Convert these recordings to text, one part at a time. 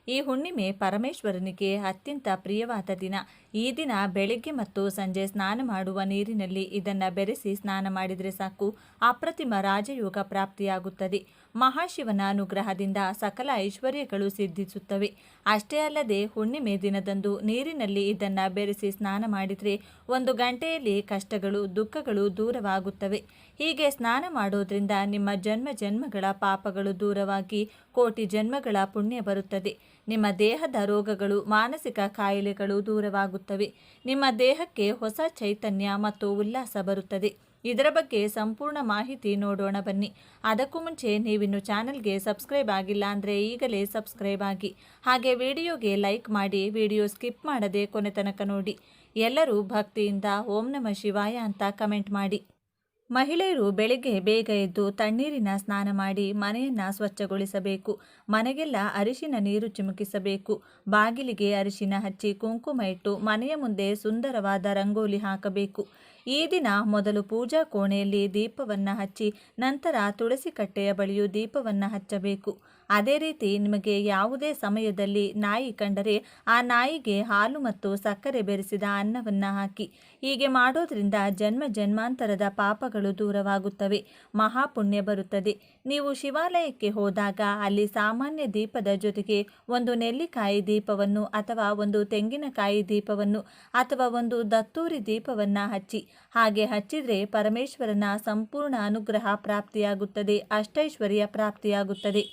ಈ ಹುಣ್ಣಿಮೆ ಪರಮೇಶ್ವರನಿಗೆ ಅತ್ಯಂತ ಪ್ರಿಯವಾದ ದಿನ. ಈ ದಿನ ಬೆಳಗ್ಗೆ ಮತ್ತು ಸಂಜೆ ಸ್ನಾನ ಮಾಡುವ ನೀರಿನಲ್ಲಿ ಇದನ್ನು ಬೆರೆಸಿ ಸ್ನಾನ ಮಾಡಿದರೆ ಸಾಕು, ಅಪ್ರತಿಮ ರಾಜಯೋಗ ಪ್ರಾಪ್ತಿಯಾಗುತ್ತದೆ. ಮಹಾಶಿವನ ಅನುಗ್ರಹದಿಂದ ಸಕಲ ಐಶ್ವರ್ಯಗಳು ಸಿದ್ಧಿಸುತ್ತವೆ. ಅಷ್ಟೇ ಅಲ್ಲದೆ ಹುಣ್ಣಿಮೆ ದಿನದಂದು ನೀರಿನಲ್ಲಿ ಇದನ್ನು ಬೆರೆಸಿ ಸ್ನಾನ ಮಾಡಿದರೆ 1 ಗಂಟೆಯಲ್ಲಿ ಕಷ್ಟಗಳು ದುಃಖಗಳು ದೂರವಾಗುತ್ತವೆ. ಹೀಗೆ ಸ್ನಾನ ಮಾಡೋದ್ರಿಂದ ನಿಮ್ಮ ಜನ್ಮಗಳ ಪಾಪಗಳು ದೂರವಾಗಿ ಕೋಟಿ ಜನ್ಮಗಳ ಪುಣ್ಯ ಬರುತ್ತದೆ. ನಿಮ್ಮ ದೇಹದ ರೋಗಗಳು ಮಾನಸಿಕ ಕಾಯಿಲೆಗಳು ದೂರವಾಗುತ್ತವೆ. ನಿಮ್ಮ ದೇಹಕ್ಕೆ ಹೊಸ ಚೈತನ್ಯ ಮತ್ತು ಉಲ್ಲಾಸ ಬರುತ್ತದೆ. ಇದರ ಬಗ್ಗೆ ಸಂಪೂರ್ಣ ಮಾಹಿತಿ ನೋಡೋಣ ಬನ್ನಿ. ಅದಕ್ಕೂ ಮುಂಚೆ ನೀವಿನ್ನು ಚಾನಲ್ಗೆ ಸಬ್ಸ್ಕ್ರೈಬ್ ಆಗಿಲ್ಲ ಅಂದರೆ ಈಗಲೇ ಸಬ್ಸ್ಕ್ರೈಬ್ ಆಗಿ, ಹಾಗೆ ವಿಡಿಯೋಗೆ ಲೈಕ್ ಮಾಡಿ, ವಿಡಿಯೋ ಸ್ಕಿಪ್ ಮಾಡದೆ ಕೊನೆ ತನಕ ನೋಡಿ. ಎಲ್ಲರೂ ಭಕ್ತಿಯಿಂದ ಓಂ ನಮಃ ಶಿವಾಯ ಅಂತ ಕಮೆಂಟ್ ಮಾಡಿ. ಮಹಿಳೆಯರು ಬೆಳಿಗ್ಗೆ ಬೇಗ ಎದ್ದು ತಣ್ಣೀರಿನ ಸ್ನಾನ ಮಾಡಿ ಮನೆಯನ್ನು ಸ್ವಚ್ಛಗೊಳಿಸಬೇಕು. ಮನೆಗೆಲ್ಲ ಅರಿಶಿನ ನೀರು ಚಿಮುಕಿಸಬೇಕು. ಬಾಗಿಲಿಗೆ ಅರಿಶಿನ ಹಚ್ಚಿ ಕುಂಕುಮ ಇಟ್ಟು ಮನೆಯ ಮುಂದೆ ಸುಂದರವಾದ ರಂಗೋಲಿ ಹಾಕಬೇಕು. ಈ ದಿನ ಮೊದಲು ಪೂಜಾ ಕೋಣೆಯಲ್ಲಿ ದೀಪವನ್ನು ಹಚ್ಚಿ ನಂತರ ತುಳಸಿ ಕಟ್ಟೆಯ ಬಳಿಯೂ ದೀಪವನ್ನು ಹಚ್ಚಬೇಕು. ಅದೇ ರೀತಿ ನಿಮಗೆ ಯಾವುದೇ ಸಮಯದಲ್ಲಿ ನಾಯಿ ಕಂಡರೆ ಆ ನಾಯಿಗೆ ಹಾಲು ಮತ್ತು ಸಕ್ಕರೆ ಬೆರೆಸಿದ ಅನ್ನವನ್ನು ಹಾಕಿ. ಹೀಗೆ ಮಾಡೋದ್ರಿಂದ ಜನ್ಮಾಂತರದ ಪಾಪಗಳು ದೂರವಾಗುತ್ತವೆ, ಮಹಾಪುಣ್ಯ ಬರುತ್ತದೆ. ನೀವು ಶಿವಾಲಯಕ್ಕೆ ಹೋದಾಗ ಅಲ್ಲಿ ಸಾಮಾನ್ಯ ದೀಪದ ಜೊತೆಗೆ 1 ನೆಲ್ಲಿಕಾಯಿ ದೀಪವನ್ನು ಅಥವಾ 1 ತೆಂಗಿನಕಾಯಿ ದೀಪವನ್ನು ಅಥವಾ 1 ದತ್ತೂರಿ ದೀಪವನ್ನು ಹಚ್ಚಿ. ಹಾಗೆ ಹಚ್ಚಿದರೆ ಪರಮೇಶ್ವರನ ಸಂಪೂರ್ಣ ಅನುಗ್ರಹ ಪ್ರಾಪ್ತಿಯಾಗುತ್ತದೆ, ಅಷ್ಟೈಶ್ವರ್ಯ ಪ್ರಾಪ್ತಿಯಾಗುತ್ತದೆ.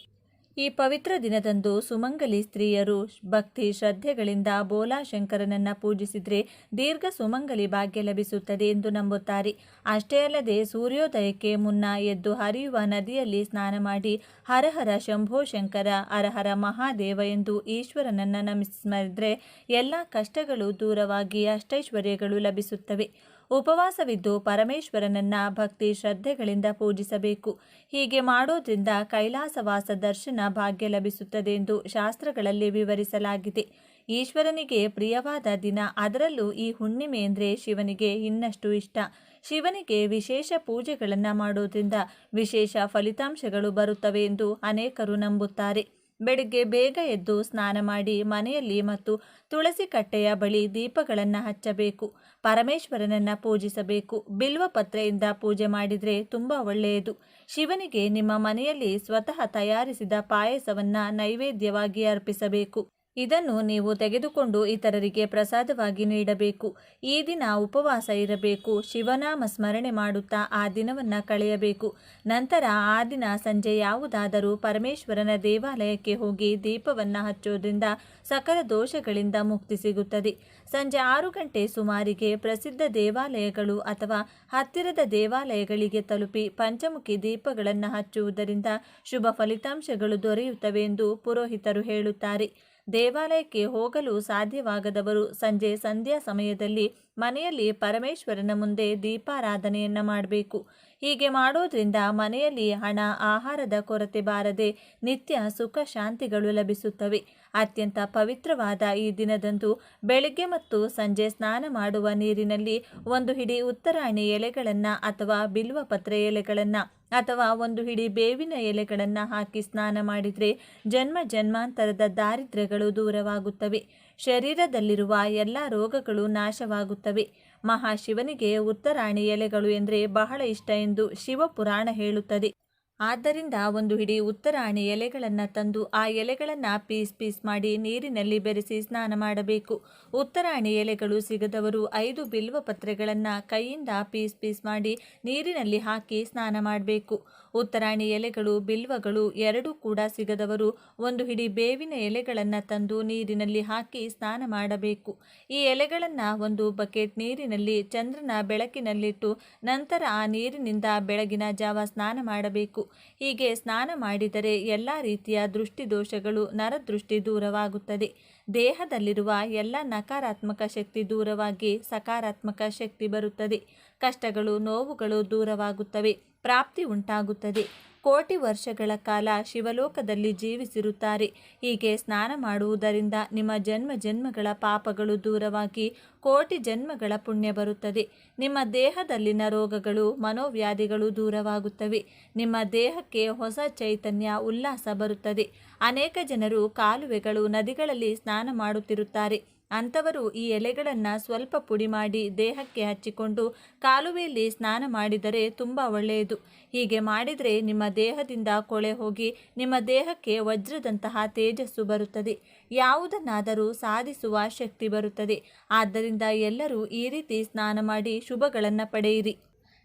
ಈ ಪವಿತ್ರ ದಿನದಂದು ಸುಮಂಗಲಿ ಸ್ತ್ರೀಯರು ಭಕ್ತಿ ಶ್ರದ್ಧೆಗಳಿಂದ ಬೋಲಾಶಂಕರನನ್ನು ಪೂಜಿಸಿದರೆ ದೀರ್ಘ ಸುಮಂಗಲಿ ಭಾಗ್ಯ ಲಭಿಸುತ್ತದೆ ಎಂದು ನಂಬುತ್ತಾರೆ. ಅಷ್ಟೇ ಅಲ್ಲದೆ ಸೂರ್ಯೋದಯಕ್ಕೆ ಮುನ್ನ ಎದ್ದು ಹರಿಯುವ ನದಿಯಲ್ಲಿ ಸ್ನಾನ ಮಾಡಿ ಹರಹರ ಶಂಭೋ ಶಂಕರ, ಹರಹರ ಮಹಾದೇವ ಎಂದು ಈಶ್ವರನನ್ನು ನಮಿಸಿದರೆ ಎಲ್ಲ ಕಷ್ಟಗಳು ದೂರವಾಗಿ ಅಷ್ಟೈಶ್ವರ್ಯಗಳು ಲಭಿಸುತ್ತವೆ. ಉಪವಾಸವಿದ್ದು ಪರಮೇಶ್ವರನನ್ನ ಭಕ್ತಿ ಶ್ರದ್ಧೆಗಳಿಂದ ಪೂಜಿಸಬೇಕು. ಹೀಗೆ ಮಾಡೋದ್ರಿಂದ ಕೈಲಾಸವಾಸ ದರ್ಶನ ಭಾಗ್ಯ ಲಭಿಸುತ್ತದೆ ಎಂದು ಶಾಸ್ತ್ರಗಳಲ್ಲಿ ವಿವರಿಸಲಾಗಿದೆ. ಈಶ್ವರನಿಗೆ ಪ್ರಿಯವಾದ ದಿನ, ಅದರಲ್ಲೂ ಈ ಹುಣ್ಣಿಮೆ ಎಂದರೆ ಶಿವನಿಗೆ ಇನ್ನಷ್ಟು ಇಷ್ಟ. ಶಿವನಿಗೆ ವಿಶೇಷ ಪೂಜೆಗಳನ್ನು ಮಾಡೋದ್ರಿಂದ ವಿಶೇಷ ಫಲಿತಾಂಶಗಳು ಬರುತ್ತವೆ ಎಂದು ಅನೇಕರು ನಂಬುತ್ತಾರೆ. ಬೆಳಗ್ಗೆ ಬೇಗ ಎದ್ದು ಸ್ನಾನ ಮಾಡಿ ಮನೆಯಲ್ಲಿ ಮತ್ತು ತುಳಸಿ ಕಟ್ಟೆಯ ಬಳಿ ದೀಪಗಳನ್ನು ಹಚ್ಚಬೇಕು. ಪರಮೇಶ್ವರನನ್ನು ಪೂಜಿಸಬೇಕು. ಬಿಲ್ವ ಪತ್ರೆಯಿಂದ ಪೂಜೆ ಮಾಡಿದರೆ ತುಂಬ ಒಳ್ಳೆಯದು. ಶಿವನಿಗೆ ನಿಮ್ಮ ಮನೆಯಲ್ಲಿ ಸ್ವತಃ ತಯಾರಿಸಿದ ಪಾಯಸವನ್ನು ನೈವೇದ್ಯವಾಗಿ ಅರ್ಪಿಸಬೇಕು. ಇದನ್ನು ನೀವು ತೆಗೆದುಕೊಂಡು ಇತರರಿಗೆ ಪ್ರಸಾದವಾಗಿ ನೀಡಬೇಕು. ಈ ದಿನ ಉಪವಾಸ ಇರಬೇಕು. ಶಿವನಾಮ ಸ್ಮರಣೆ ಮಾಡುತ್ತಾ ಆ ದಿನವನ್ನು ಕಳೆಯಬೇಕು. ನಂತರ ಆ ದಿನ ಸಂಜೆ ಯಾವುದಾದರೂ ಪರಮೇಶ್ವರನ ದೇವಾಲಯಕ್ಕೆ ಹೋಗಿ ದೀಪವನ್ನು ಹಚ್ಚೋದ್ರಿಂದ ಸಕಲ ದೋಷಗಳಿಂದ ಮುಕ್ತಿ ಸಿಗುತ್ತದೆ. ಸಂಜೆ 6 ಗಂಟೆ ಸುಮಾರಿಗೆ ಪ್ರಸಿದ್ಧ ದೇವಾಲಯಗಳು ಅಥವಾ ಹತ್ತಿರದ ದೇವಾಲಯಗಳಿಗೆ ತಲುಪಿ ಪಂಚಮುಖಿ ದೀಪಗಳನ್ನು ಹಚ್ಚುವುದರಿಂದ ಶುಭ ಫಲಿತಾಂಶಗಳು ದೊರೆಯುತ್ತವೆ ಎಂದು ಪುರೋಹಿತರು ಹೇಳುತ್ತಾರೆ. ದೇವಾಲಯಕ್ಕೆ ಹೋಗಲು ಸಾಧ್ಯವಾಗದವರು ಸಂಜೆ ಸಂಧ್ಯಾ ಸಮಯದಲ್ಲಿ ಮನೆಯಲ್ಲಿ ಪರಮೇಶ್ವರನ ಮುಂದೆ ದೀಪಾರಾಧನೆಯನ್ನು ಮಾಡಬೇಕು. ಹೀಗೆ ಮಾಡೋದ್ರಿಂದ ಮನೆಯಲ್ಲಿ ಹಣ ಆಹಾರದ ಕೊರತೆ ಬಾರದೆ ನಿತ್ಯ ಸುಖ ಶಾಂತಿಗಳು ಲಭಿಸುತ್ತವೆ. ಅತ್ಯಂತ ಪವಿತ್ರವಾದ ಈ ದಿನದಂದು ಬೆಳಗ್ಗೆ ಮತ್ತು ಸಂಜೆ ಸ್ನಾನ ಮಾಡುವ ನೀರಿನಲ್ಲಿ 1 ಹಿಡಿ ಉತ್ತರಾಣಿ ಎಲೆಗಳನ್ನು ಅಥವಾ ಬಿಲ್ವಪತ್ರೆ ಎಲೆಗಳನ್ನು ಅಥವಾ 1 ಹಿಡಿ ಬೇವಿನ ಎಲೆಗಳನ್ನು ಹಾಕಿ ಸ್ನಾನ ಮಾಡಿದರೆ ಜನ್ಮಾಂತರದ ದಾರಿದ್ರ್ಯಗಳು ದೂರವಾಗುತ್ತವೆ. ಶರೀರದಲ್ಲಿರುವ ಎಲ್ಲ ರೋಗಗಳು ನಾಶವಾಗುತ್ತವೆ. ಮಹಾಶಿವನಿಗೆ ಉತ್ತರಾಣಿ ಎಲೆಗಳು ಎಂದರೆ ಬಹಳ ಇಷ್ಟ ಎಂದು ಶಿವಪುರಾಣ ಹೇಳುತ್ತದೆ. ಆದ್ದರಿಂದ 1 ಹಿಡಿ ಉತ್ತರಾಣಿ ಎಲೆಗಳನ್ನು ತಂದು ಆ ಎಲೆಗಳನ್ನು ಪೀಸ್ ಮಾಡಿ ನೀರಿನಲ್ಲಿ ಬೆರೆಸಿ ಸ್ನಾನ ಮಾಡಬೇಕು. ಉತ್ತರಾಣಿ ಎಲೆಗಳು ಸಿಗದವರು 5 ಬಿಲ್ವ ಪತ್ರೆಗಳನ್ನು ಕೈಯಿಂದ ಪೀಸ್ ಮಾಡಿ ನೀರಿನಲ್ಲಿ ಹಾಕಿ ಸ್ನಾನ ಮಾಡಬೇಕು. ಉತ್ತರಾಣಿ ಎಲೆಗಳು ಬಿಲ್ವಗಳು 2 ಕೂಡ ಸಿಗದವರು 1 ಹಿಡಿ ಬೇವಿನ ಎಲೆಗಳನ್ನು ತಂದು ನೀರಿನಲ್ಲಿ ಹಾಕಿ ಸ್ನಾನ ಮಾಡಬೇಕು. ಈ ಎಲೆಗಳನ್ನು 1 ಬಕೆಟ್ ನೀರಿನಲ್ಲಿ ಚಂದ್ರನ ಬೆಳಕಿನಲ್ಲಿಟ್ಟು ನಂತರ ಆ ನೀರಿನಿಂದ ಬೆಳಗಿನ ಜಾವ ಸ್ನಾನ ಮಾಡಬೇಕು. ಹೀಗೆ ಸ್ನಾನ ಮಾಡಿದರೆ ಎಲ್ಲ ರೀತಿಯ ದೃಷ್ಟಿ ದೋಷಗಳು ನರದೃಷ್ಟಿ ದೂರವಾಗುತ್ತದೆ. ದೇಹದಲ್ಲಿರುವ ಎಲ್ಲ ನಕಾರಾತ್ಮಕ ಶಕ್ತಿ ದೂರವಾಗಿ ಸಕಾರಾತ್ಮಕ ಶಕ್ತಿ ಬರುತ್ತದೆ. ಕಷ್ಟಗಳು ನೋವುಗಳು ದೂರವಾಗುತ್ತವೆ. ಪ್ರಾಪ್ತಿ ಉಂಟಾಗುತ್ತದೆ. ಕೋಟಿ ವರ್ಷಗಳ ಕಾಲ ಶಿವಲೋಕದಲ್ಲಿ ಜೀವಿಸಿರುತ್ತಾರೆ. ಹೀಗೆ ಸ್ನಾನ ಮಾಡುವುದರಿಂದ ನಿಮ್ಮ ಜನ್ಮ ಜನ್ಮಗಳ ಪಾಪಗಳು ದೂರವಾಗಿ ಕೋಟಿ ಜನ್ಮಗಳ ಪುಣ್ಯ ಬರುತ್ತದೆ. ನಿಮ್ಮ ದೇಹದಲ್ಲಿನ ರೋಗಗಳು ಮನೋವ್ಯಾಧಿಗಳು ದೂರವಾಗುತ್ತವೆ. ನಿಮ್ಮ ದೇಹಕ್ಕೆ ಹೊಸ ಚೈತನ್ಯ ಉಲ್ಲಾಸ ಬರುತ್ತದೆ. ಅನೇಕ ಜನರು ಕಾಲುವೆಗಳು ನದಿಗಳಲ್ಲಿ ಸ್ನಾನ ಮಾಡುತ್ತಿರುತ್ತಾರೆ. ಅಂಥವರು ಈ ಎಲೆಗಳನ್ನು ಸ್ವಲ್ಪ ಪುಡಿ ಮಾಡಿ ದೇಹಕ್ಕೆ ಹಚ್ಚಿಕೊಂಡು ಕಾಲುವೆಯಲ್ಲಿ ಸ್ನಾನ ಮಾಡಿದರೆ ತುಂಬ ಒಳ್ಳೆಯದು. ಹೀಗೆ ಮಾಡಿದರೆ ನಿಮ್ಮ ದೇಹದಿಂದ ಕೊಳೆ ಹೋಗಿ ನಿಮ್ಮ ದೇಹಕ್ಕೆ ವಜ್ರದಂತಹ ತೇಜಸ್ಸು ಬರುತ್ತದೆ. ಯಾವುದನ್ನಾದರೂ ಸಾಧಿಸುವ ಶಕ್ತಿ ಬರುತ್ತದೆ. ಆದ್ದರಿಂದ ಎಲ್ಲರೂ ಈ ರೀತಿ ಸ್ನಾನ ಮಾಡಿ ಶುಭಗಳನ್ನು ಪಡೆಯಿರಿ.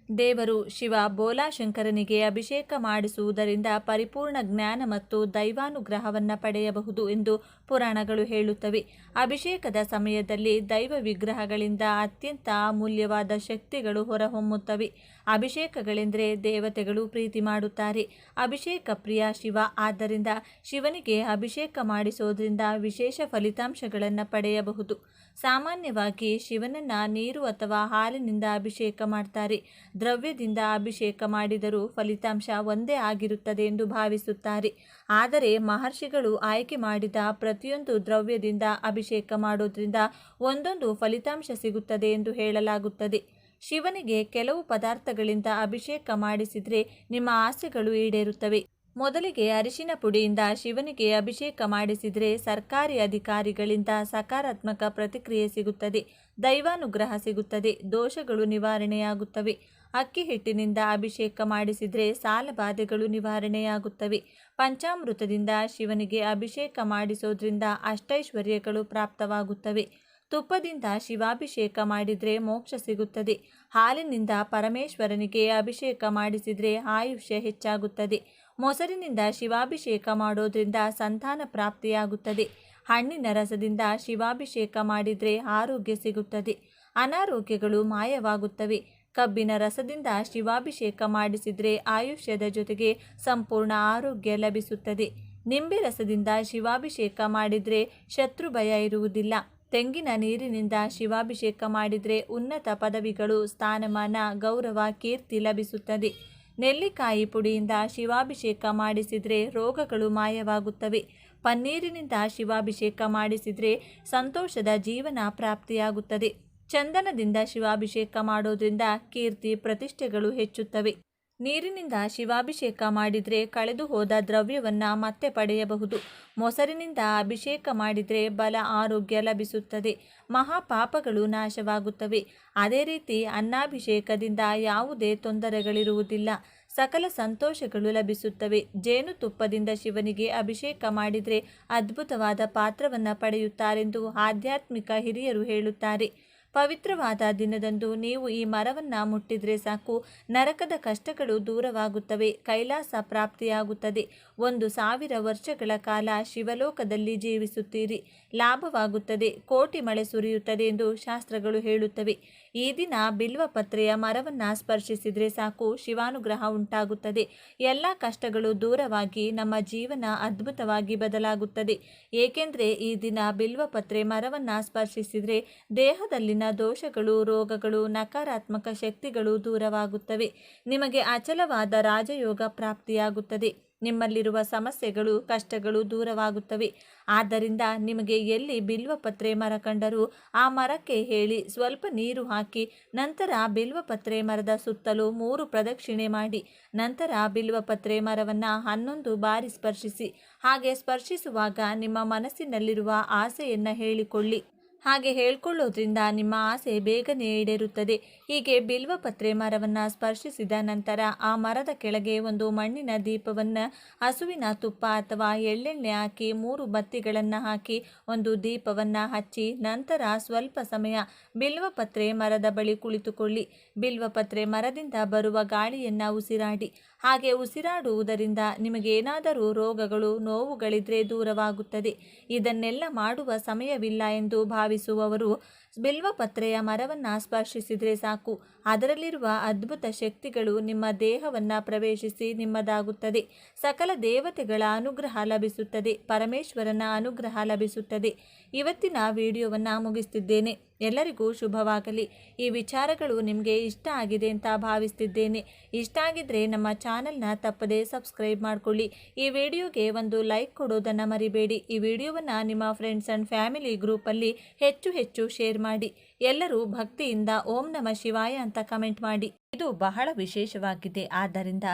ದೇವರು ಶಿವ ಬೋಲಾಶಂಕರನಿಗೆ ಅಭಿಷೇಕ ಮಾಡಿಸುವುದರಿಂದ ಪರಿಪೂರ್ಣ ಜ್ಞಾನ ಮತ್ತು ದೈವಾನುಗ್ರಹವನ್ನು ಪಡೆಯಬಹುದು ಎಂದು ಪುರಾಣಗಳು ಹೇಳುತ್ತವೆ. ಅಭಿಷೇಕದ ಸಮಯದಲ್ಲಿ ದೈವ ವಿಗ್ರಹಗಳಿಂದ ಅತ್ಯಂತ ಅಮೂಲ್ಯವಾದ ಶಕ್ತಿಗಳು ಹೊರಹೊಮ್ಮುತ್ತವೆ. ಅಭಿಷೇಕಗಳೆಂದರೆ ದೇವತೆಗಳು ಪ್ರೀತಿ ಮಾಡುತ್ತಾರೆ. ಅಭಿಷೇಕ ಪ್ರಿಯ ಶಿವ. ಆದ್ದರಿಂದ ಶಿವನಿಗೆ ಅಭಿಷೇಕ ಮಾಡಿಸೋದ್ರಿಂದ ವಿಶೇಷ ಫಲಿತಾಂಶಗಳನ್ನು ಪಡೆಯಬಹುದು. ಸಾಮಾನ್ಯವಾಗಿ ಶಿವನನ್ನ ನೀರು ಅಥವಾ ಹಾಲಿನಿಂದ ಅಭಿಷೇಕ ಮಾಡ್ತಾರೆ. ದ್ರವ್ಯದಿಂದ ಅಭಿಷೇಕ ಮಾಡಿದರೂ ಫಲಿತಾಂಶ ಒಂದೇ ಆಗಿರುತ್ತದೆ ಎಂದು ಭಾವಿಸುತ್ತಾರೆ. ಆದರೆ ಮಹರ್ಷಿಗಳು ಆಯ್ಕೆ ಮಾಡಿದ ಪ್ರತಿಯೊಂದು ದ್ರವ್ಯದಿಂದ ಅಭಿಷೇಕ ಮಾಡೋದ್ರಿಂದ ಒಂದೊಂದು ಫಲಿತಾಂಶ ಸಿಗುತ್ತದೆ ಎಂದು ಹೇಳಲಾಗುತ್ತದೆ. ಶಿವನಿಗೆ ಕೆಲವು ಪದಾರ್ಥಗಳಿಂದ ಅಭಿಷೇಕ ಮಾಡಿಸಿದರೆ ನಿಮ್ಮ ಆಸೆಗಳು ಈಡೇರುತ್ತವೆ. ಮೊದಲಿಗೆ ಅರಿಶಿನ ಪುಡಿಯಿಂದ ಶಿವನಿಗೆ ಅಭಿಷೇಕ ಮಾಡಿಸಿದರೆ ಸರ್ಕಾರಿ ಅಧಿಕಾರಿಗಳಿಂದ ಸಕಾರಾತ್ಮಕ ಪ್ರತಿಕ್ರಿಯೆ ಸಿಗುತ್ತದೆ. ದೈವಾನುಗ್ರಹ ಸಿಗುತ್ತದೆ. ದೋಷಗಳು ನಿವಾರಣೆಯಾಗುತ್ತವೆ. ಅಕ್ಕಿ ಹಿಟ್ಟಿನಿಂದ ಅಭಿಷೇಕ ಮಾಡಿಸಿದರೆ ಸಾಲಬಾಧೆಗಳು ನಿವಾರಣೆಯಾಗುತ್ತವೆ. ಪಂಚಾಮೃತದಿಂದ ಶಿವನಿಗೆ ಅಭಿಷೇಕ ಮಾಡಿಸೋದ್ರಿಂದ ಅಷ್ಟೈಶ್ವರ್ಯಗಳು ಪ್ರಾಪ್ತವಾಗುತ್ತವೆ. ತುಪ್ಪದಿಂದ ಶಿವಾಭಿಷೇಕ ಮಾಡಿದರೆ ಮೋಕ್ಷ ಸಿಗುತ್ತದೆ. ಹಾಲಿನಿಂದ ಪರಮೇಶ್ವರನಿಗೆ ಅಭಿಷೇಕ ಮಾಡಿಸಿದರೆ ಆಯುಷ್ಯ ಹೆಚ್ಚಾಗುತ್ತದೆ. ಮೊಸರಿನಿಂದ ಶಿವಾಭಿಷೇಕ ಮಾಡೋದ್ರಿಂದ ಸಂತಾನ ಪ್ರಾಪ್ತಿಯಾಗುತ್ತದೆ. ಹಣ್ಣಿನ ರಸದಿಂದ ಶಿವಾಭಿಷೇಕ ಮಾಡಿದರೆ ಆರೋಗ್ಯ ಸಿಗುತ್ತದೆ. ಅನಾರೋಗ್ಯಗಳು ಮಾಯವಾಗುತ್ತವೆ. ಕಬ್ಬಿನ ರಸದಿಂದ ಶಿವಾಭಿಷೇಕ ಮಾಡಿಸಿದರೆ ಆಯುಷ್ಯದ ಜೊತೆಗೆ ಸಂಪೂರ್ಣ ಆರೋಗ್ಯ ಲಭಿಸುತ್ತದೆ. ನಿಂಬೆ ರಸದಿಂದ ಶಿವಾಭಿಷೇಕ ಮಾಡಿದರೆ ಶತ್ರು ಭಯ ಇರುವುದಿಲ್ಲ. ತೆಂಗಿನ ನೀರಿನಿಂದ ಶಿವಾಭಿಷೇಕ ಮಾಡಿದರೆ ಉನ್ನತ ಪದವಿಗಳು, ಸ್ಥಾನಮಾನ, ಗೌರವ, ಕೀರ್ತಿ ಲಭಿಸುತ್ತದೆ. ನೆಲ್ಲಿಕಾಯಿ ಪುಡಿಯಿಂದ ಶಿವಾಭಿಷೇಕ ಮಾಡಿಸಿದರೆ ರೋಗಗಳು ಮಾಯವಾಗುತ್ತವೆ. ಪನ್ನೀರಿನಿಂದ ಶಿವಾಭಿಷೇಕ ಮಾಡಿಸಿದರೆ ಸಂತೋಷದ ಜೀವನ ಪ್ರಾಪ್ತಿಯಾಗುತ್ತದೆ. ಚಂದನದಿಂದ ಶಿವಾಭಿಷೇಕ ಮಾಡೋದ್ರಿಂದ ಕೀರ್ತಿ ಪ್ರತಿಷ್ಠೆಗಳು ಹೆಚ್ಚುತ್ತವೆ. ನೀರಿನಿಂದ ಶಿವಾಭಿಷೇಕ ಮಾಡಿದರೆ ಕಳೆದು ಹೋದ ದ್ರವ್ಯವನ್ನು ಮತ್ತೆ ಪಡೆಯಬಹುದು. ಮೊಸರಿನಿಂದ ಅಭಿಷೇಕ ಮಾಡಿದರೆ ಬಲ, ಆರೋಗ್ಯ ಲಭಿಸುತ್ತದೆ. ಮಹಾಪಾಪಗಳು ನಾಶವಾಗುತ್ತವೆ. ಅದೇ ರೀತಿ ಅನ್ನಾಭಿಷೇಕದಿಂದ ಯಾವುದೇ ತೊಂದರೆಗಳಿರುವುದಿಲ್ಲ. ಸಕಲ ಸಂತೋಷಗಳು ಲಭಿಸುತ್ತವೆ. ಜೇನುತುಪ್ಪದಿಂದ ಶಿವನಿಗೆ ಅಭಿಷೇಕ ಮಾಡಿದರೆ ಅದ್ಭುತವಾದ ಪಾತ್ರವನ್ನು ಪಡೆಯುತ್ತಾರೆಂದು ಆಧ್ಯಾತ್ಮಿಕ ಹಿರಿಯರು ಹೇಳುತ್ತಾರೆ. ಪವಿತ್ರವಾದ ದಿನದಂದು ನೀವು ಈ ಮರವನ್ನು ಮುಟ್ಟಿದರೆ ಸಾಕು, ನರಕದ ಕಷ್ಟಗಳು ದೂರವಾಗುತ್ತವೆ. ಕೈಲಾಸ ಪ್ರಾಪ್ತಿಯಾಗುತ್ತದೆ. 1000 ವರ್ಷಗಳ ಕಾಲ ಶಿವಲೋಕದಲ್ಲಿ ಜೀವಿಸುತ್ತೀರಿ. ಲಾಭವಾಗುತ್ತದೆ. ಕೋಟಿ ಮಳೆ ಸುರಿಯುತ್ತದೆ ಎಂದು ಶಾಸ್ತ್ರಗಳು ಹೇಳುತ್ತವೆ. ಈ ದಿನ ಬಿಲ್ವಪತ್ರೆಯ ಮರವನ್ನು ಸ್ಪರ್ಶಿಸಿದರೆ ಸಾಕು, ಶಿವಾನುಗ್ರಹ ಉಂಟಾಗುತ್ತದೆ. ಎಲ್ಲ ಕಷ್ಟಗಳು ದೂರವಾಗಿ ನಮ್ಮ ಜೀವನ ಅದ್ಭುತವಾಗಿ ಬದಲಾಗುತ್ತದೆ. ಏಕೆಂದರೆ ಈ ದಿನ ಬಿಲ್ವಪತ್ರೆ ಮರವನ್ನು ಸ್ಪರ್ಶಿಸಿದರೆ ದೇಹದಲ್ಲಿನ ದೋಷಗಳು, ರೋಗಗಳು, ನಕಾರಾತ್ಮಕ ಶಕ್ತಿಗಳು ದೂರವಾಗುತ್ತವೆ. ನಿಮಗೆ ಅಚಲವಾದ ರಾಜಯೋಗ ಪ್ರಾಪ್ತಿಯಾಗುತ್ತದೆ. ನಿಮ್ಮಲ್ಲಿರುವ ಸಮಸ್ಯೆಗಳು, ಕಷ್ಟಗಳು ದೂರವಾಗುತ್ತವೆ. ಆದ್ದರಿಂದ ನಿಮಗೆ ಎಲ್ಲಿ ಬಿಲ್ವಪತ್ರೆ ಮರ ಕಂಡರೂ ಆ ಮರಕ್ಕೆ ಹೇಳಿ ಸ್ವಲ್ಪ ನೀರು ಹಾಕಿ, ನಂತರ ಬಿಲ್ವಪತ್ರೆ ಮರದ ಸುತ್ತಲೂ 3 ಪ್ರದಕ್ಷಿಣೆ ಮಾಡಿ, ನಂತರ ಬಿಲ್ವಪತ್ರೆ ಮರವನ್ನು 11 ಬಾರಿ ಸ್ಪರ್ಶಿಸಿ. ಹಾಗೆ ಸ್ಪರ್ಶಿಸುವಾಗ ನಿಮ್ಮ ಮನಸ್ಸಿನಲ್ಲಿರುವ ಆಸೆಯನ್ನು ಹೇಳಿಕೊಳ್ಳಿ. ಹಾಗೆ ಹೇಳ್ಕೊಳ್ಳೋದ್ರಿಂದ ನಿಮ್ಮ ಆಸೆ ಬೇಗನೆ ಈಡೇರುತ್ತದೆ. ಹೀಗೆ ಬಿಲ್ವಪತ್ರೆ ಮರವನ್ನು ಸ್ಪರ್ಶಿಸಿದ ನಂತರ ಆ ಮರದ ಕೆಳಗೆ ಒಂದು ಮಣ್ಣಿನ ದೀಪವನ್ನು ಹಸುವಿನ ತುಪ್ಪ ಅಥವಾ ಎಳ್ಳೆಣ್ಣೆ ಹಾಕಿ 3 ಬತ್ತಿಗಳನ್ನು ಹಾಕಿ ಒಂದು ದೀಪವನ್ನು ಹಚ್ಚಿ, ನಂತರ ಸ್ವಲ್ಪ ಸಮಯ ಬಿಲ್ವಪತ್ರೆ ಮರದ ಬಳಿ ಕುಳಿತುಕೊಳ್ಳಿ. ಬಿಲ್ವಪತ್ರೆ ಮರದಿಂದ ಬರುವ ಗಾಳಿಯನ್ನು ಉಸಿರಾಡಿ. ಹಾಗೆ ಉಸಿರಾಡುವುದರಿಂದ ನಿಮಗೇನಾದರೂ ರೋಗಗಳು, ನೋವುಗಳಿದ್ರೆ ದೂರವಾಗುತ್ತದೆ. ಇದನ್ನೆಲ್ಲ ಮಾಡುವ ಸಮಯವಿಲ್ಲ ಎಂದು ಭಾವಿಸುವವರು ಬಿಲ್ವಪತ್ರೆಯ ಮರವನ್ನು ಸ್ಪರ್ಶಿಸಿದರೆ ಸಾಕು. ಅದರಲ್ಲಿರುವ ಅದ್ಭುತ ಶಕ್ತಿಗಳು ನಿಮ್ಮ ದೇಹವನ್ನು ಪ್ರವೇಶಿಸಿ ನಿಮ್ಮದಾಗುತ್ತದೆ. ಸಕಲ ದೇವತೆಗಳ ಅನುಗ್ರಹ ಲಭಿಸುತ್ತದೆ. ಪರಮೇಶ್ವರನ ಅನುಗ್ರಹ ಲಭಿಸುತ್ತದೆ. ಇವತ್ತಿನ ವಿಡಿಯೋವನ್ನು ಮುಗಿಸ್ತಿದ್ದೇನೆ. ಎಲ್ಲರಿಗೂ ಶುಭವಾಗಲಿ. ಈ ವಿಚಾರಗಳು ನಿಮಗೆ ಇಷ್ಟ ಆಗಿದೆ ಅಂತ ಭಾವಿಸ್ತಿದ್ದೇನೆ. ಇಷ್ಟ ಆಗಿದ್ರೆ ನಮ್ಮ ಚಾನಲ್ನ ತಪ್ಪದೇ ಸಬ್ಸ್ಕ್ರೈಬ್ ಮಾಡ್ಕೊಳ್ಳಿ. ಈ ವಿಡಿಯೋಗೆ ಒಂದು ಲೈಕ್ ಕೊಡೋದನ್ನು ಮರಿಬೇಡಿ. ಈ ವಿಡಿಯೋವನ್ನು ನಿಮ್ಮ ಫ್ರೆಂಡ್ಸ್ ಆ್ಯಂಡ್ ಫ್ಯಾಮಿಲಿ ಗ್ರೂಪಲ್ಲಿ ಹೆಚ್ಚು ಶೇರ್ ಮಾಡಿ. ಎಲ್ಲರೂ ಭಕ್ತಿಯಿಂದ ಓಂ ನಮಃ ಶಿವಾಯ ಅಂತ ಕಮೆಂಟ್ ಮಾಡಿ. ಇದು ಬಹಳ ವಿಶೇಷವಾಗಿದೆ. ಆದ್ದರಿಂದ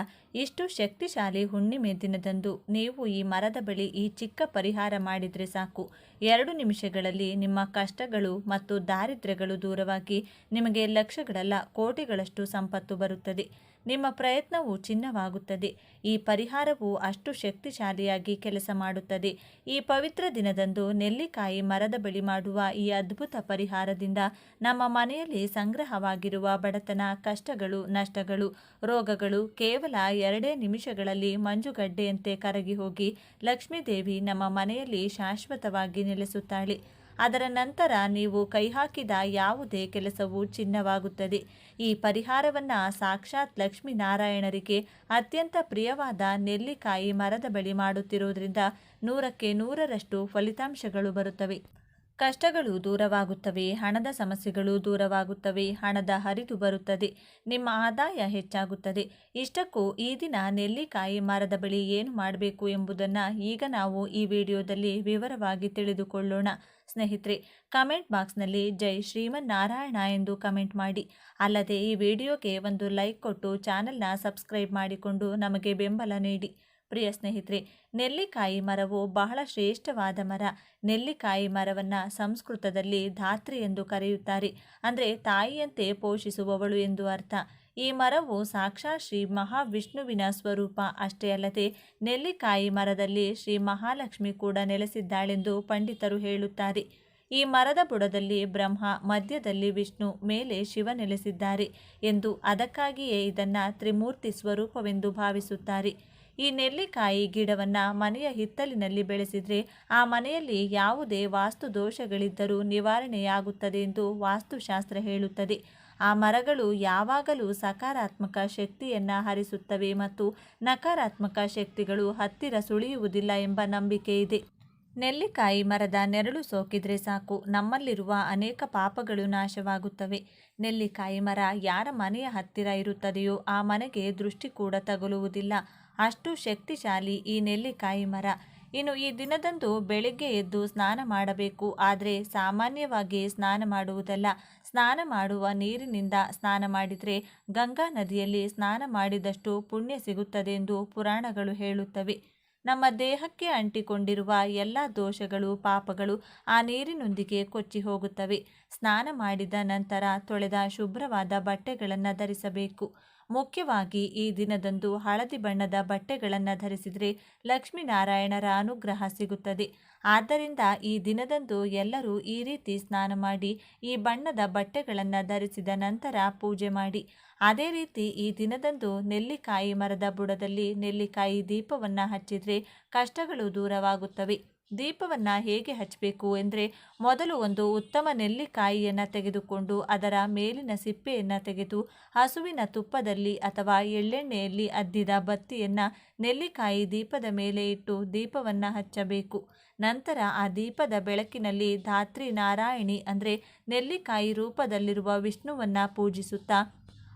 ಇಷ್ಟು ಶಕ್ತಿಶಾಲಿ ಹುಣ್ಣಿಮೆ ದಿನದಂದು ನೀವು ಈ ಮರದ ಬಳಿ ಈ ಚಿಕ್ಕ ಪರಿಹಾರ ಮಾಡಿದರೆ ಸಾಕು. 2 ನಿಮಿಷಗಳಲ್ಲಿ ನಿಮ್ಮ ಕಷ್ಟಗಳು ಮತ್ತು ದಾರಿದ್ರ್ಯಗಳು ದೂರವಾಗಿ ನಿಮಗೆ ಲಕ್ಷಗಳಲ್ಲ ಕೋಟಿಗಳಷ್ಟು ಸಂಪತ್ತು ಬರುತ್ತದೆ. ನಿಮ್ಮ ಪ್ರಯತ್ನವು ಚಿನ್ನವಾಗುತ್ತದೆ. ಈ ಪರಿಹಾರವು ಅಷ್ಟು ಶಕ್ತಿಶಾಲಿಯಾಗಿ ಕೆಲಸ ಮಾಡುತ್ತದೆ. ಈ ಪವಿತ್ರ ದಿನದಂದು ನೆಲ್ಲಿಕಾಯಿ ಮರದ ಬಳಿ ಮಾಡುವ ಈ ಅದ್ಭುತ ಪರಿಹಾರದಿಂದ ನಮ್ಮ ಮನೆಯಲ್ಲಿ ಸಂಗ್ರಹವಾಗಿರುವ ಬಡತನ, ಕಷ್ಟಗಳು, ನಷ್ಟಗಳು, ರೋಗಗಳು ಕೇವಲ 2 ನಿಮಿಷಗಳಲ್ಲಿ ಮಂಜುಗಡ್ಡೆಯಂತೆ ಕರಗಿ ಹೋಗಿ ಲಕ್ಷ್ಮೀದೇವಿ ನಮ್ಮ ಮನೆಯಲ್ಲಿ ಶಾಶ್ವತವಾಗಿ ನೆಲೆಸುತ್ತಾಳೆ. ಅದರ ನಂತರ ನೀವು ಕೈ ಹಾಕಿದ ಯಾವುದೇ ಕೆಲಸವೂ ಚಿನ್ನವಾಗುತ್ತದೆ. ಈ ಪರಿಹಾರವನ್ನು ಸಾಕ್ಷಾತ್ ಲಕ್ಷ್ಮೀನಾರಾಯಣರಿಗೆ ಅತ್ಯಂತ ಪ್ರಿಯವಾದ ನೆಲ್ಲಿಕಾಯಿ ಮರದ ಬಳಿ ಮಾಡುತ್ತಿರುವುದರಿಂದ 100ಕ್ಕೆ 100ರಷ್ಟು ಫಲಿತಾಂಶಗಳು ಬರುತ್ತವೆ. ಕಷ್ಟಗಳು ದೂರವಾಗುತ್ತವೆ, ಹಣದ ಸಮಸ್ಯೆಗಳು ದೂರವಾಗುತ್ತವೆ, ಹಣದ ಹರಿದು ಬರುತ್ತದೆ, ನಿಮ್ಮ ಆದಾಯ ಹೆಚ್ಚಾಗುತ್ತದೆ. ಇಷ್ಟಕ್ಕೂ ಈ ದಿನ ನೆಲ್ಲಿಕಾಯಿ ಮರದ ಬಳಿ ಏನು ಮಾಡಬೇಕು ಎಂಬುದನ್ನು ಈಗ ನಾವು ಈ ವಿಡಿಯೋದಲ್ಲಿ ವಿವರವಾಗಿ ತಿಳಿದುಕೊಳ್ಳೋಣ. ಸ್ನೇಹಿತರೆ, ಕಮೆಂಟ್ ಬಾಕ್ಸ್ನಲ್ಲಿ ಜೈ ಶ್ರೀಮನ್ನಾರಾಯಣ ಎಂದು ಕಮೆಂಟ್ ಮಾಡಿ. ಅಲ್ಲದೆ ಈ ವಿಡಿಯೋಗೆ ಒಂದು ಲೈಕ್ ಕೊಟ್ಟು ಚಾನಲ್ನ ಸಬ್ಸ್ಕ್ರೈಬ್ ಮಾಡಿಕೊಂಡು ನಮಗೆ ಬೆಂಬಲ ನೀಡಿ. ಪ್ರಿಯ ಸ್ನೇಹಿತರೆ, ನೆಲ್ಲಿಕಾಯಿ ಮರವು ಬಹಳ ಶ್ರೇಷ್ಠವಾದ ಮರ. ನೆಲ್ಲಿಕಾಯಿ ಮರವನ್ನು ಸಂಸ್ಕೃತದಲ್ಲಿ ಧಾತ್ರಿ ಎಂದು ಕರೆಯುತ್ತಾರೆ. ಅಂದರೆ ತಾಯಿಯಂತೆ ಪೋಷಿಸುವವಳು ಎಂದು ಅರ್ಥ. ಈ ಮರವು ಸಾಕ್ಷಾತ್ ಶ್ರೀ ಮಹಾವಿಷ್ಣುವಿನ ಸ್ವರೂಪ. ಅಷ್ಟೇ ಅಲ್ಲದೆ ನೆಲ್ಲಿಕಾಯಿ ಮರದಲ್ಲಿ ಶ್ರೀ ಮಹಾಲಕ್ಷ್ಮಿ ಕೂಡ ನೆಲೆಸಿದ್ದಾಳೆಂದು ಪಂಡಿತರು ಹೇಳುತ್ತಾರೆ. ಈ ಮರದ ಬುಡದಲ್ಲಿ ಬ್ರಹ್ಮ, ಮಧ್ಯದಲ್ಲಿ ವಿಷ್ಣು, ಮೇಲೆ ಶಿವ ನೆಲೆಸಿದ್ದಾರೆ ಎಂದು, ಅದಕ್ಕಾಗಿಯೇ ಇದನ್ನು ತ್ರಿಮೂರ್ತಿ ಸ್ವರೂಪವೆಂದು ಭಾವಿಸುತ್ತಾರೆ. ಈ ನೆಲ್ಲಿಕಾಯಿ ಗಿಡವನ್ನು ಮನೆಯ ಹಿತ್ತಲಿನಲ್ಲಿ ಬೆಳೆಸಿದರೆ ಆ ಮನೆಯಲ್ಲಿ ಯಾವುದೇ ವಾಸ್ತು ದೋಷಗಳಿದ್ದರೂ ನಿವಾರಣೆಯಾಗುತ್ತದೆ ಎಂದು ವಾಸ್ತುಶಾಸ್ತ್ರ ಹೇಳುತ್ತದೆ. ಆ ಮರಗಳು ಯಾವಾಗಲೂ ಸಕಾರಾತ್ಮಕ ಶಕ್ತಿಯನ್ನು ಹರಿಸುತ್ತವೆ ಮತ್ತು ನಕಾರಾತ್ಮಕ ಶಕ್ತಿಗಳು ಹತ್ತಿರ ಸುಳಿಯುವುದಿಲ್ಲ ಎಂಬ ನಂಬಿಕೆ ಇದೆ. ನೆಲ್ಲಿಕಾಯಿ ಮರದ ನೆರಳು ಸೋಕಿದ್ರೆ ಸಾಕು, ನಮ್ಮಲ್ಲಿರುವ ಅನೇಕ ಪಾಪಗಳು ನಾಶವಾಗುತ್ತವೆ. ನೆಲ್ಲಿಕಾಯಿ ಮರ ಯಾರ ಮನೆಯ ಹತ್ತಿರ ಇರುತ್ತದೆಯೋ ಆ ಮನೆಗೆ ದೃಷ್ಟಿ ಕೂಡ ತಗುಲುವುದಿಲ್ಲ. ಅಷ್ಟು ಶಕ್ತಿಶಾಲಿ ಈ ನೆಲ್ಲಿಕಾಯಿ ಮರ. ಇನ್ನು ಈ ದಿನದಂದು ಬೆಳಿಗ್ಗೆ ಎದ್ದು ಸ್ನಾನ ಮಾಡಬೇಕು. ಆದರೆ ಸಾಮಾನ್ಯವಾಗಿ ಸ್ನಾನ ಮಾಡುವುದಲ್ಲ, ಸ್ನಾನ ಮಾಡುವ ನೀರಿನಿಂದ ಸ್ನಾನ ಮಾಡಿದರೆ ಗಂಗಾ ನದಿಯಲ್ಲಿ ಸ್ನಾನ ಮಾಡಿದಷ್ಟು ಪುಣ್ಯ ಸಿಗುತ್ತದೆ ಎಂದು ಪುರಾಣಗಳು ಹೇಳುತ್ತವೆ. ನಮ್ಮ ದೇಹಕ್ಕೆ ಅಂಟಿಕೊಂಡಿರುವ ಎಲ್ಲ ದೋಷಗಳು, ಪಾಪಗಳು ಆ ನೀರಿನೊಂದಿಗೆ ಕೊಚ್ಚಿ ಹೋಗುತ್ತವೆ. ಸ್ನಾನ ಮಾಡಿದ ನಂತರ ತೊಳೆದ ಶುಭ್ರವಾದ ಬಟ್ಟೆಗಳನ್ನು ಧರಿಸಬೇಕು. ಮುಖ್ಯವಾಗಿ ಈ ದಿನದಂದು ಹಳದಿ ಬಣ್ಣದ ಬಟ್ಟೆಗಳನ್ನು ಧರಿಸಿದರೆ ಲಕ್ಷ್ಮೀನಾರಾಯಣರ ಅನುಗ್ರಹ ಸಿಗುತ್ತದೆ. ಆದ್ದರಿಂದ ಈ ದಿನದಂದು ಎಲ್ಲರೂ ಈ ರೀತಿ ಸ್ನಾನ ಮಾಡಿ ಈ ಬಣ್ಣದ ಬಟ್ಟೆಗಳನ್ನು ಧರಿಸಿದ ನಂತರ ಪೂಜೆ ಮಾಡಿ. ಅದೇ ರೀತಿ ಈ ದಿನದಂದು ನೆಲ್ಲಿಕಾಯಿ ಮರದ ಬುಡದಲ್ಲಿ ನೆಲ್ಲಿಕಾಯಿ ದೀಪವನ್ನು ಹಚ್ಚಿದರೆ ಕಷ್ಟಗಳು ದೂರವಾಗುತ್ತವೆ. ದೀಪವನ್ನು ಹೇಗೆ ಹಚ್ಚಬೇಕು ಎಂದರೆ, ಮೊದಲು ಒಂದು ಉತ್ತಮ ನೆಲ್ಲಿಕಾಯಿಯನ್ನು ತೆಗೆದುಕೊಂಡು ಅದರ ಮೇಲಿನ ಸಿಪ್ಪೆಯನ್ನು ತೆಗೆದು ಹಸುವಿನ ತುಪ್ಪದಲ್ಲಿ ಅಥವಾ ಎಳ್ಳೆಣ್ಣೆಯಲ್ಲಿ ಅದ್ದಿದ ಬತ್ತಿಯನ್ನು ನೆಲ್ಲಿಕಾಯಿ ದೀಪದ ಮೇಲೆ ಇಟ್ಟು ದೀಪವನ್ನು ಹಚ್ಚಬೇಕು. ನಂತರ ಆ ದೀಪದ ಬೆಳಕಿನಲ್ಲಿ ಧಾತ್ರಿ ನಾರಾಯಣಿ ಅಂದರೆ ನೆಲ್ಲಿಕಾಯಿ ರೂಪದಲ್ಲಿರುವ ವಿಷ್ಣುವನ್ನು ಪೂಜಿಸುತ್ತಾ,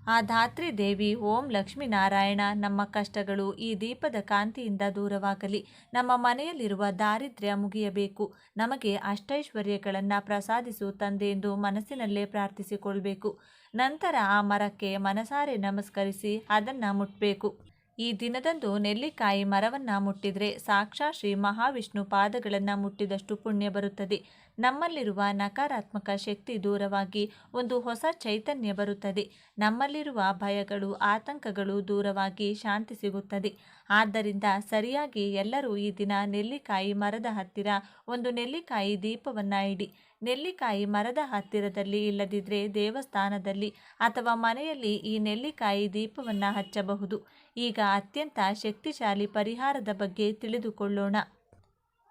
ಆ ಧಾತ್ರಿ ದೇವಿ ಓಂ ಲಕ್ಷ್ಮೀನಾರಾಯಣ, ನಮ್ಮ ಕಷ್ಟಗಳು ಈ ದೀಪದ ಕಾಂತಿಯಿಂದ ದೂರವಾಗಲಿ, ನಮ್ಮ ಮನೆಯಲ್ಲಿರುವ ದಾರಿದ್ರ್ಯ ಮುಗಿಯಬೇಕು, ನಮಗೆ ಅಷ್ಟೈಶ್ವರ್ಯಗಳನ್ನು ಪ್ರಸಾದಿಸು ತಂದೆ ಎಂದು ಮನಸ್ಸಿನಲ್ಲೇ ಪ್ರಾರ್ಥಿಸಿಕೊಳ್ಬೇಕು. ನಂತರ ಆ ಮರಕ್ಕೆ ಮನಸಾರೆ ನಮಸ್ಕರಿಸಿ ಅದನ್ನು ಮುಟ್ಟಬೇಕು. ಈ ದಿನದಂದು ನೆಲ್ಲಿಕಾಯಿ ಮರವನ್ನು ಮುಟ್ಟಿದರೆ ಸಾಕ್ಷಾತ್ ಶ್ರೀ ಮಹಾವಿಷ್ಣು ಪಾದಗಳನ್ನು ಮುಟ್ಟಿದಷ್ಟು ಪುಣ್ಯ ಬರುತ್ತದೆ. ನಮ್ಮಲ್ಲಿರುವ ನಕಾರಾತ್ಮಕ ಶಕ್ತಿ ದೂರವಾಗಿ ಒಂದು ಹೊಸ ಚೈತನ್ಯ ಬರುತ್ತದೆ. ನಮ್ಮಲ್ಲಿರುವ ಭಯಗಳು, ಆತಂಕಗಳು ದೂರವಾಗಿ ಶಾಂತಿ ಸಿಗುತ್ತದೆ. ಆದ್ದರಿಂದ ಸರಿಯಾಗಿ ಎಲ್ಲರೂ ಈ ದಿನ ನೆಲ್ಲಿಕಾಯಿ ಮರದ ಹತ್ತಿರ ಒಂದು ನೆಲ್ಲಿಕಾಯಿ ದೀಪವನ್ನು ಇಡಿ. ನೆಲ್ಲಿಕಾಯಿ ಮರದ ಹತ್ತಿರದಲ್ಲಿ ಇಲ್ಲದಿದ್ದರೆ ದೇವಸ್ಥಾನದಲ್ಲಿ ಅಥವಾ ಮನೆಯಲ್ಲಿ ಈ ನೆಲ್ಲಿಕಾಯಿ ದೀಪವನ್ನು ಹಚ್ಚಬಹುದು. ಈಗ ಅತ್ಯಂತ ಶಕ್ತಿಶಾಲಿ ಪರಿಹಾರದ ಬಗ್ಗೆ ತಿಳಿದುಕೊಳ್ಳೋಣ.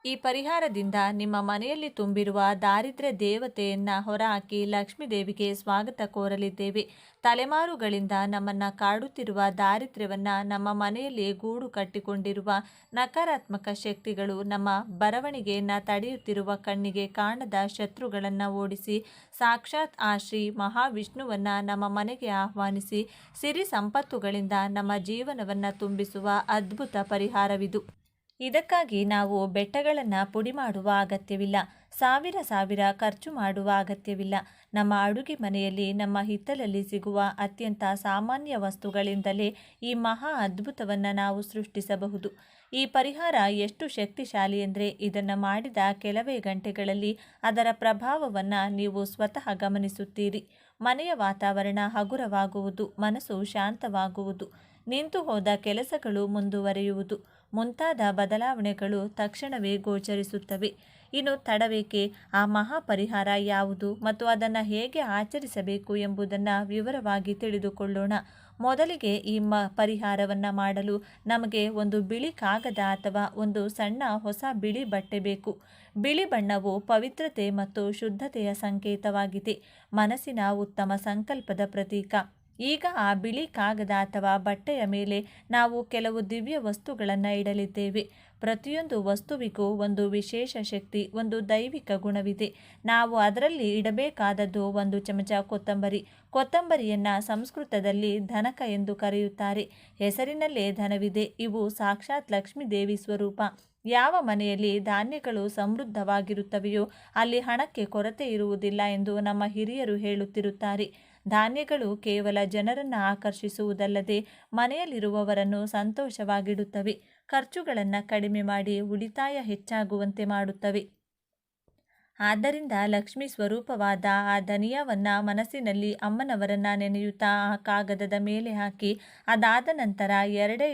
ಈ ಪರಿಹಾರದಿಂದ ನಿಮ್ಮ ಮನೆಯಲ್ಲಿ ತುಂಬಿರುವ ದಾರಿದ್ರ್ಯ ದೇವತೆಯನ್ನ ಹೊರಹಾಕಿ ಲಕ್ಷ್ಮೀ ದೇವಿಗೆ ಸ್ವಾಗತ ಕೋರಲಿದ್ದೇವೆ. ತಲೆಮಾರುಗಳಿಂದ ನಮ್ಮನ್ನ ಕಾಡುತ್ತಿರುವ ದಾರಿದ್ರ್ಯವನ್ನ, ನಮ್ಮ ಮನೆಯಲ್ಲಿ ಗೂಡು ಕಟ್ಟಿಕೊಂಡಿರುವ ನಕಾರಾತ್ಮಕ ಶಕ್ತಿಗಳು, ನಮ್ಮ ಬರವಣಿಗೆಯನ್ನ ತಡೆಯುತ್ತಿರುವ ಕಣ್ಣಿಗೆ ಕಾಣದ ಶತ್ರುಗಳನ್ನ ಓಡಿಸಿ ಸಾಕ್ಷಾತ್ ಆ ಶ್ರೀ ಮಹಾವಿಷ್ಣುವನ್ನ ನಮ್ಮ ಮನೆಗೆ ಆಹ್ವಾನಿಸಿ ಸಿರಿ ಸಂಪತ್ತುಗಳಿಂದ ನಮ್ಮ ಜೀವನವನ್ನ ತುಂಬಿಸುವ ಅದ್ಭುತ ಪರಿಹಾರವಿದು. ಇದಕ್ಕಾಗಿ ನಾವು ಬೆಟ್ಟಗಳನ್ನು ಪುಡಿ ಮಾಡುವ ಅಗತ್ಯವಿಲ್ಲ, ಸಾವಿರ ಖರ್ಚು ಮಾಡುವ ಅಗತ್ಯವಿಲ್ಲ. ನಮ್ಮ ಅಡುಗೆ ಮನೆಯಲ್ಲಿ, ನಮ್ಮ ಹಿತ್ತಲಲ್ಲಿ ಸಿಗುವ ಅತ್ಯಂತ ಸಾಮಾನ್ಯ ವಸ್ತುಗಳಿಂದಲೇ ಈ ಮಹಾ ಅದ್ಭುತವನ್ನು ನಾವು ಸೃಷ್ಟಿಸಬಹುದು. ಈ ಪರಿಹಾರ ಎಷ್ಟು ಶಕ್ತಿಶಾಲಿ ಅಂದರೆ, ಇದನ್ನು ಮಾಡಿದ ಕೆಲವೇ ಗಂಟೆಗಳಲ್ಲಿ ಅದರ ಪ್ರಭಾವವನ್ನು ನೀವು ಸ್ವತಃ ಗಮನಿಸುತ್ತೀರಿ. ಮನೆಯ ವಾತಾವರಣ ಹಗುರವಾಗುವುದು, ಮನಸ್ಸು ಶಾಂತವಾಗುವುದು, ನಿಂತು ಹೋದ ಕೆಲಸಗಳು ಮುಂದುವರಿಯುವುದು ಮುಂತಾದ ಬದಲಾವಣೆಗಳು ತಕ್ಷಣವೇ ಗೋಚರಿಸುತ್ತವೆ. ಇನ್ನು ತಡವೇಕೆ? ಆ ಮಹಾ ಪರಿಹಾರ ಯಾವುದು ಮತ್ತು ಅದನ್ನು ಹೇಗೆ ಆಚರಿಸಬೇಕು ಎಂಬುದನ್ನು ವಿವರವಾಗಿ ತಿಳಿದುಕೊಳ್ಳೋಣ. ಮೊದಲಿಗೆ ಈ ಪರಿಹಾರವನ್ನು ಮಾಡಲು ನಮಗೆ ಒಂದು ಬಿಳಿ ಕಾಗದ ಅಥವಾ ಒಂದು ಸಣ್ಣ ಹೊಸ ಬಿಳಿ ಬಟ್ಟೆ ಬೇಕು. ಬಿಳಿ ಬಣ್ಣವು ಪವಿತ್ರತೆ ಮತ್ತು ಶುದ್ಧತೆಯ ಸಂಕೇತವಾಗಿದೆ, ಮನಸ್ಸಿನ ಉತ್ತಮ ಸಂಕಲ್ಪದ ಪ್ರತೀಕ. ಈಗ ಆ ಬಿಳಿ ಕಾಗದ ಅಥವಾ ಬಟ್ಟೆಯ ಮೇಲೆ ನಾವು ಕೆಲವು ದಿವ್ಯ ವಸ್ತುಗಳನ್ನು ಇಡಲಿದ್ದೇವೆ. ಪ್ರತಿಯೊಂದು ವಸ್ತುವಿಗೂ ಒಂದು ವಿಶೇಷ ಶಕ್ತಿ, ಒಂದು ದೈವಿಕ ಗುಣವಿದೆ. ನಾವು ಅದರಲ್ಲಿ ಇಡಬೇಕಾದದ್ದು ಒಂದು ಚಮಚ ಕೊತ್ತಂಬರಿ. ಕೊತ್ತಂಬರಿಯನ್ನು ಸಂಸ್ಕೃತದಲ್ಲಿ ಧನಕ ಎಂದು ಕರೆಯುತ್ತಾರೆ. ಹೆಸರಿನಲ್ಲೇ ಧನವಿದೆ. ಇವು ಸಾಕ್ಷಾತ್ ಲಕ್ಷ್ಮೀ ದೇವಿ ಸ್ವರೂಪ. ಯಾವ ಮನೆಯಲ್ಲಿ ಧಾನ್ಯಗಳು ಸಮೃದ್ಧವಾಗಿರುತ್ತವೆಯೋ ಅಲ್ಲಿ ಹಣಕ್ಕೆ ಕೊರತೆ ಇರುವುದಿಲ್ಲ ಎಂದು ನಮ್ಮ ಹಿರಿಯರು ಹೇಳುತ್ತಿರುತ್ತಾರೆ. ಧಾನ್ಯಗಳು ಕೇವಲ ಜನರನ್ನು ಆಕರ್ಷಿಸುವುದಲ್ಲದೆ ಮನೆಯಲ್ಲಿರುವವರನ್ನು ಸಂತೋಷವಾಗಿಡುತ್ತವೆ, ಖರ್ಚುಗಳನ್ನು ಕಡಿಮೆ ಮಾಡಿ ಉಳಿತಾಯ ಹೆಚ್ಚಾಗುವಂತೆ ಮಾಡುತ್ತವೆ. ಆದ್ದರಿಂದ ಲಕ್ಷ್ಮೀ ಸ್ವರೂಪವಾದ ಆ ಧನಿಯವನ್ನು ಮನಸ್ಸಿನಲ್ಲಿ ಅಮ್ಮನವರನ್ನು ನೆನೆಯುತ್ತಾ ಆ ಕಾಗದದ ಮೇಲೆ ಹಾಕಿ, ಅದಾದ ನಂತರ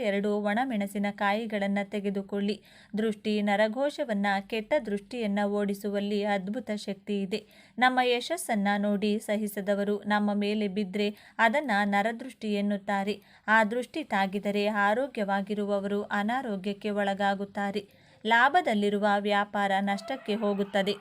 ಎರಡು ಒಣಮೆಣಸಿನಕಾಯಿಗಳನ್ನು ತೆಗೆದುಕೊಳ್ಳಿ. ದೃಷ್ಟಿ ನರಘೋಷವನ್ನು, ಕೆಟ್ಟ ದೃಷ್ಟಿಯನ್ನು ಓಡಿಸುವಲ್ಲಿ ಅದ್ಭುತ ಶಕ್ತಿ ಇದೆ. ನಮ್ಮ ಯಶಸ್ಸನ್ನು ನೋಡಿ ಸಹಿಸದವರು ನಮ್ಮ ಮೇಲೆ ಬಿದ್ದರೆ ಅದನ್ನು ನರದೃಷ್ಟಿ ಎನ್ನುತ್ತಾರೆ. ಆ ದೃಷ್ಟಿ ತಾಗಿದರೆ ಆರೋಗ್ಯವಾಗಿರುವವರು ಅನಾರೋಗ್ಯಕ್ಕೆ ಒಳಗಾಗುತ್ತಾರೆ, ಲಾಭದಲ್ಲಿರುವ ವ್ಯಾಪಾರ ನಷ್ಟಕ್ಕೆ ಹೋಗುತ್ತದೆ.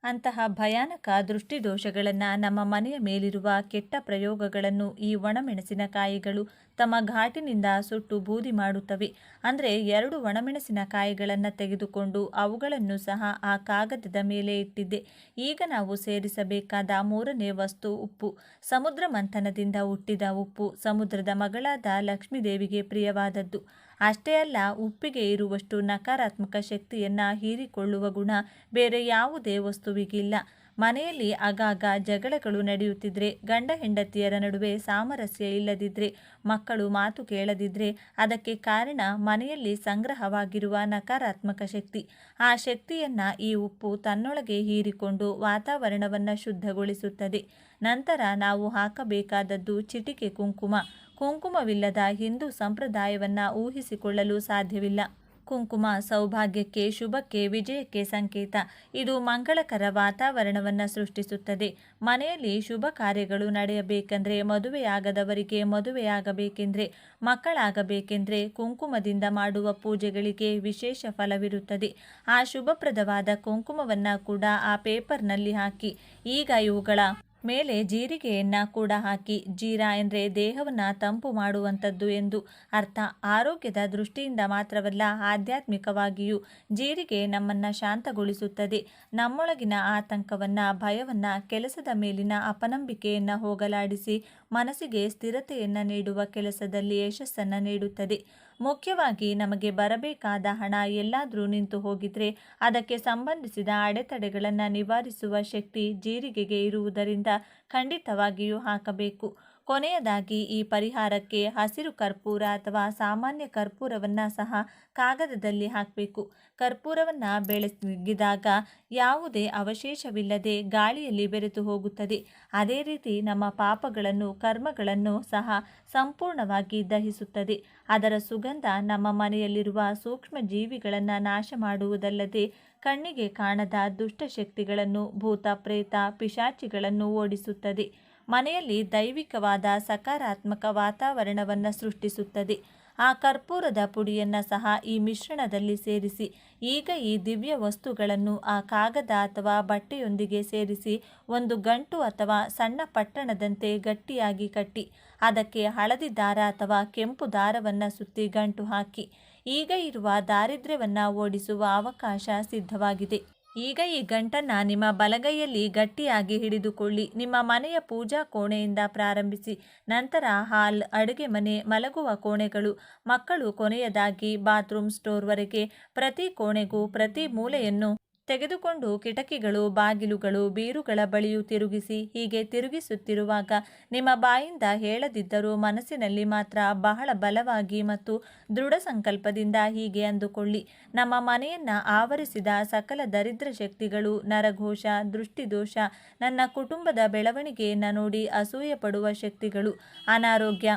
ಅಂತಹ ಭಯಾನಕ ದೃಷ್ಟಿದೋಷಗಳನ್ನು, ನಮ್ಮ ಮನೆಯ ಮೇಲಿರುವ ಕೆಟ್ಟ ಪ್ರಯೋಗಗಳನ್ನು ಈ ಒಣಮೆಣಸಿನಕಾಯಿಗಳು ತಮ್ಮ ಘಾಟಿನಿಂದ ಸುಟ್ಟು ಬೂದಿ ಮಾಡುತ್ತವೆ. ಅಂದರೆ 2 ಒಣಮೆಣಸಿನಕಾಯಿಗಳನ್ನು ತೆಗೆದುಕೊಂಡು ಅವುಗಳನ್ನು ಸಹ ಆ ಕಾಗದದ ಮೇಲೆ ಇಟ್ಟಿದ್ದೆ. ಈಗ ನಾವು ಸೇರಿಸಬೇಕಾದ 3ನೇ ವಸ್ತು ಉಪ್ಪು. ಸಮುದ್ರ ಮಂಥನದಿಂದ ಹುಟ್ಟಿದ ಉಪ್ಪು ಸಮುದ್ರದ ಮಗಳಾದ ಲಕ್ಷ್ಮೀದೇವಿಗೆ ಪ್ರಿಯವಾದದ್ದು. ಅಷ್ಟೇ ಅಲ್ಲ, ಉಪ್ಪಿಗೆ ಇರುವಷ್ಟು ನಕಾರಾತ್ಮಕ ಶಕ್ತಿಯನ್ನು ಹೀರಿಕೊಳ್ಳುವ ಗುಣ ಬೇರೆ ಯಾವುದೇ ವಸ್ತುವಿಗಿಲ್ಲ. ಮನೆಯಲ್ಲಿ ಆಗಾಗ ಜಗಳಗಳು ನಡೆಯುತ್ತಿದ್ರೆ, ಗಂಡ ಹೆಂಡತಿಯರ ನಡುವೆ ಸಾಮರಸ್ಯ ಇಲ್ಲದಿದ್ದರೆ, ಮಕ್ಕಳು ಮಾತು ಕೇಳದಿದ್ದರೆ ಅದಕ್ಕೆ ಕಾರಣ ಮನೆಯಲ್ಲಿ ಸಂಗ್ರಹವಾಗಿರುವ ನಕಾರಾತ್ಮಕ ಶಕ್ತಿ. ಆ ಶಕ್ತಿಯನ್ನು ಈ ಉಪ್ಪು ತನ್ನೊಳಗೆ ಹೀರಿಕೊಂಡು ವಾತಾವರಣವನ್ನು ಶುದ್ಧಗೊಳಿಸುತ್ತದೆ. ನಂತರ ನಾವು ಹಾಕಬೇಕಾದದ್ದು ಚಿಟಿಕೆ ಕುಂಕುಮ. ಕುಂಕುಮವಿಲ್ಲದ ಹಿಂದೂ ಸಂಪ್ರದಾಯವನ್ನು ಊಹಿಸಿಕೊಳ್ಳಲು ಸಾಧ್ಯವಿಲ್ಲ. ಕುಂಕುಮ ಸೌಭಾಗ್ಯಕ್ಕೆ, ಶುಭಕ್ಕೆ, ವಿಜಯಕ್ಕೆ ಸಂಕೇತ. ಇದು ಮಂಗಳಕರ ವಾತಾವರಣವನ್ನು ಸೃಷ್ಟಿಸುತ್ತದೆ. ಮನೆಯಲ್ಲಿ ಶುಭ ಕಾರ್ಯಗಳು ನಡೆಯಬೇಕೆಂದರೆ, ಮದುವೆಯಾಗದವರಿಗೆ ಮದುವೆಯಾಗಬೇಕೆಂದರೆ, ಮಕ್ಕಳಾಗಬೇಕೆಂದರೆ ಕುಂಕುಮದಿಂದ ಮಾಡುವ ಪೂಜೆಗಳಿಗೆ ವಿಶೇಷ ಫಲವಿರುತ್ತದೆ. ಆ ಶುಭಪ್ರದವಾದ ಕುಂಕುಮವನ್ನು ಕೂಡ ಆ ಪೇಪರ್ನಲ್ಲಿ ಹಾಕಿ. ಈಗ ಇವುಗಳ ಮೇಲೆ ಜೀರಿಗೆಯನ್ನು ಕೂಡ ಹಾಕಿ. ಜೀರಾ ಎಂದರೆ ದೇಹವನ್ನು ತಂಪು ಮಾಡುವಂಥದ್ದು ಎಂದು ಅರ್ಥ. ಆರೋಗ್ಯದ ದೃಷ್ಟಿಯಿಂದ ಮಾತ್ರವಲ್ಲ, ಆಧ್ಯಾತ್ಮಿಕವಾಗಿಯೂ ಜೀರಿಗೆ ನಮ್ಮನ್ನು ಶಾಂತಗೊಳಿಸುತ್ತದೆ. ನಮ್ಮೊಳಗಿನ ಆತಂಕವನ್ನು, ಭಯವನ್ನು, ಕೆಲಸದ ಮೇಲಿನ ಅಪನಂಬಿಕೆಯನ್ನು ಹೋಗಲಾಡಿಸಿ ಮನಸ್ಸಿಗೆ ಸ್ಥಿರತೆಯನ್ನು ನೀಡುವ ಕೆಲಸದಲ್ಲಿ ಯಶಸ್ಸನ್ನು ನೀಡುತ್ತದೆ. ಮುಖ್ಯವಾಗಿ ನಮಗೆ ಬರಬೇಕಾದ ಹಣ ಎಲ್ಲಾದರೂ ನಿಂತು ಹೋಗಿದ್ರೆ ಅದಕ್ಕೆ ಸಂಬಂಧಿಸಿದ ಅಡೆತಡೆಗಳನ್ನು ನಿವಾರಿಸುವ ಶಕ್ತಿ ಜೀರಿಗೆಗೆ ಇರುವುದರಿಂದ ಖಂಡಿತವಾಗಿಯೂ ಹಾಕಬೇಕು. ಕೊನೆಯದಾಗಿ ಈ ಪರಿಹಾರಕ್ಕೆ ಹಸಿರು ಕರ್ಪೂರ ಅಥವಾ ಸಾಮಾನ್ಯ ಕರ್ಪೂರವನ್ನು ಸಹ ಕಾಗದದಲ್ಲಿ ಹಾಕಬೇಕು. ಕರ್ಪೂರವನ್ನು ಬೆಳಗಿದಾಗ ಯಾವುದೇ ಅವಶೇಷವಿಲ್ಲದೆ ಗಾಳಿಯಲ್ಲಿ ಬೆರೆತು ಹೋಗುತ್ತದೆ. ಅದೇ ರೀತಿ ನಮ್ಮ ಪಾಪಗಳನ್ನು, ಕರ್ಮಗಳನ್ನು ಸಹ ಸಂಪೂರ್ಣವಾಗಿ ದಹಿಸುತ್ತದೆ. ಅದರ ಸುಗಂಧ ನಮ್ಮ ಮನೆಯಲ್ಲಿರುವ ಸೂಕ್ಷ್ಮ ಜೀವಿಗಳನ್ನು ನಾಶ ಮಾಡುವುದಲ್ಲದೆ ಕಣ್ಣಿಗೆ ಕಾಣದ ದುಷ್ಟಶಕ್ತಿಗಳನ್ನು, ಭೂತ ಪ್ರೇತ ಪಿಶಾಚಿಗಳನ್ನು ಓಡಿಸುತ್ತದೆ. ಮನೆಯಲ್ಲಿ ದೈವಿಕವಾದ ಸಕಾರಾತ್ಮಕ ವಾತಾವರಣವನ್ನು ಸೃಷ್ಟಿಸುತ್ತದೆ. ಆ ಕರ್ಪೂರದ ಪುಡಿಯನ್ನು ಸಹ ಈ ಮಿಶ್ರಣದಲ್ಲಿ ಸೇರಿಸಿ ಈಗ ಈ ದಿವ್ಯ ವಸ್ತುಗಳನ್ನು ಆ ಕಾಗದ ಅಥವಾ ಬಟ್ಟೆಯೊಂದಿಗೆ ಸೇರಿಸಿ ಒಂದು ಗಂಟು ಅಥವಾ ಸಣ್ಣ ಪಟ್ಟಣದಂತೆ ಗಟ್ಟಿಯಾಗಿ ಕಟ್ಟಿ ಅದಕ್ಕೆ ಹಳದಿ ದಾರ ಅಥವಾ ಕೆಂಪು ದಾರವನ್ನು ಸುತ್ತಿ ಗಂಟು ಹಾಕಿ. ಈಗ ಇರುವ ದಾರಿದ್ರ್ಯವನ್ನು ಓಡಿಸುವ ಅವಕಾಶ ಸಿದ್ಧವಾಗಿದೆ. ಈಗ ಈ ಗಂಟನ್ನು ನಿಮ್ಮ ಬಲಗೈಯಲ್ಲಿ ಗಟ್ಟಿಯಾಗಿ ಹಿಡಿದುಕೊಳ್ಳಿ. ನಿಮ್ಮ ಮನೆಯ ಪೂಜಾ ಕೋಣೆಯಿಂದ ಪ್ರಾರಂಭಿಸಿ, ನಂತರ ಹಾಲ್, ಅಡುಗೆ ಮನೆ, ಮಲಗುವ ಕೋಣೆಗಳು, ಮಕ್ಕಳು, ಕೊನೆಯದಾಗಿ ಬಾತ್ರೂಮ್ ಸ್ಟೋರ್ವರೆಗೆ ಪ್ರತಿ ಕೋಣೆಗೂ ಪ್ರತಿ ಮೂಲೆಯನ್ನು ತೆಗೆದುಕೊಂಡು ಕಿಟಕಿಗಳು, ಬಾಗಿಲುಗಳು, ಬೀರುಗಳ ಬಳಿಯೂ ತಿರುಗಿಸಿ. ಹೀಗೆ ತಿರುಗಿಸುತ್ತಿರುವಾಗ ನಿಮ್ಮ ಬಾಯಿಂದ ಹೇಳದಿದ್ದರೂ ಮನಸ್ಸಿನಲ್ಲಿ ಮಾತ್ರ ಬಹಳ ಬಲವಾಗಿ ಮತ್ತು ದೃಢ ಸಂಕಲ್ಪದಿಂದ ಹೀಗೆ ಅಂದುಕೊಳ್ಳಿ: ನಮ್ಮ ಮನೆಯನ್ನು ಆವರಿಸಿದ ಸಕಲ ದರಿದ್ರ ಶಕ್ತಿಗಳು, ನರಘೋಷ, ದೃಷ್ಟಿದೋಷ, ನನ್ನ ಕುಟುಂಬದ ಬೆಳವಣಿಗೆಯನ್ನು ನೋಡಿ ಅಸೂಯೆ ಪಡುವ ಶಕ್ತಿಗಳು, ಅನಾರೋಗ್ಯ,